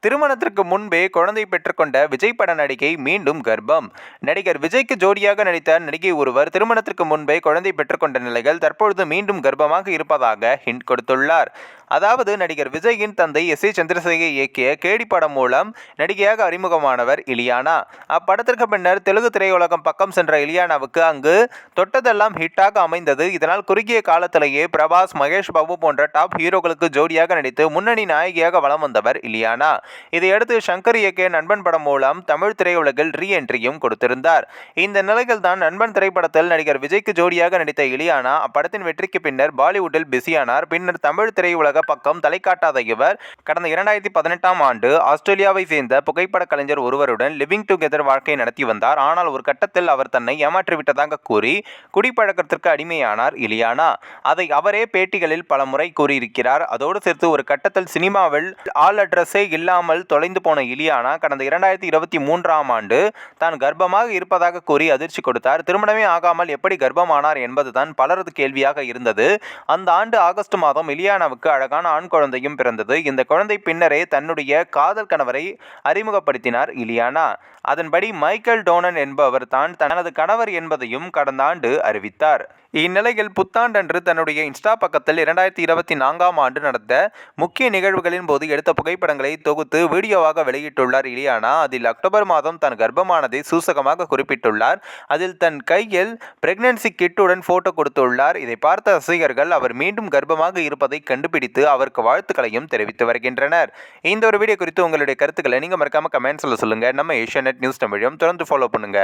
திருமணத்திற்கு முன்பே குழந்தை பெற்றுக்கொண்ட விஜய் பட நடிகை மீண்டும் கர்ப்பம். நடிகர் விஜய்க்கு ஜோடியாக நடித்த நடிகை ஒருவர் திருமணத்திற்கு முன்பே குழந்தை பெற்றுக்கொண்ட நிலையில் தற்பொழுது மீண்டும் கர்ப்பமாக இருப்பதாக ஹிண்ட் கொடுத்துள்ளார். அதாவது நடிகர் விஜயின் தந்தை எஸ். சந்திரசேகர் இயக்கிய கேடி படம் மூலம் நடிகையாக அறிமுகமானவர் இலியானா. அப்படத்திற்கு பின்னர் தெலுங்கு திரையுலகம் பக்கம் சென்ற இலியானாவுக்கு அங்கு தொட்டதெல்லாம் ஹிட்டாக அமைந்தது. இதனால் குறுகிய காலத்திலேயே பிரபாஸ், மகேஷ் பாபு போன்ற டாப் ஹீரோக்களுக்கு ஜோடியாக நடித்து முன்னணி நாயகியாக வலம் வந்தவர் இலியானா. இதையடுத்து சங்கர் இயக்கிய நண்பன் படம் மூலம் தமிழ் திரையுலகில் ரீ என்ட்ரியும் கொடுத்திருந்தார். இந்த நிலையில் தான் நண்பன் திரைப்படத்தில் நடிகர் விஜய்க்கு ஜோடியாக நடித்த இலியானா அப்படத்தின் வெற்றிக்கு பின்னர் பாலிவுட்டில் பிஸியானார். பின்னர் தமிழ் திரையுலக பக்கம் தலை காட்டாத இவர் கடந்த 2018ஆம் ஆண்டு ஆஸ்திரேலியாவை சேர்ந்த புகைப்பட கலைஞர் ஒருவருடன் லிவிங் டுகெதர் வாழ்க்கை நடத்தி வந்தார். ஆனால் ஒரு கட்டத்தில் அவர் தன்னை ஏமாற்றிவிட்டதாக கூறி குடிப்பழக்கத்திற்கு அடிமையானார் இலியானா. அதை அவரே பேட்டிகளில் பல முறை கூறியிருக்கிறார். அதோடு சேர்த்து ஒரு கட்டத்தில் சினிமாவில் ஆல் அட்ரஸே இல்லாமல் தொலைந்து போன இலியானா கடந்த 2023ஆம் ஆண்டு தான் கர்ப்பமாக இருப்பதாக கூறி அதிர்ச்சி கொடுத்தார். திருமணமே ஆகாமல் எப்படி கர்ப்பமானார் என்பதுதான் பலரது கேள்வியாக இருந்தது. அந்த ஆண்டு ஆகஸ்ட் மாதம் இலியானாவுக்கு அழகான ஆண் குழந்தையும் பிறந்தது. இந்த குழந்தை பின்னரே தன்னுடைய காதல் கணவரை அறிமுகப்படுத்தினார் இலியானா. அதன்படி மைக்கேல் டோனன் என்பவர் தான் தனது கணவர் என்பதையும் கடந்த ஆண்டு அறிவித்தார். இந்நிலையில் புத்தாண்டன்று தன்னுடைய இன்ஸ்டா பக்கத்தில் 2024ஆம் ஆண்டு நடந்த முக்கிய நிகழ்வுகளின் போது எடுத்த புகைப்படங்களை தொகுத்து வீடியோவாக வெளியிட்டுள்ளார் இலியானா. அதில் அக்டோபர் மாதம் தன் கர்ப்பமானதை சூசகமாக குறிப்பிட்டுள்ளார். அதில் தன் கையில் பிரெக்னன்சி கிட்டுடன் போட்டோ கொடுத்துள்ளார். இதை பார்த்த ரசிகர்கள் அவர் மீண்டும் கர்ப்பமாக இருப்பதை கண்டுபிடித்து அவருக்கு வாழ்த்துக்களையும் தெரிவித்து வருகின்றனர். இந்த ஒரு வீடியோ குறித்து உங்களுடைய கருத்துக்களை நீங்க மறக்காம கமெண்ட்ஸ்ல சொல்லுங்க. நம்ம ஏஷியாநெட் நியூஸ் தமிழையும் தொடர்ந்து ஃபாலோ பண்ணுங்க.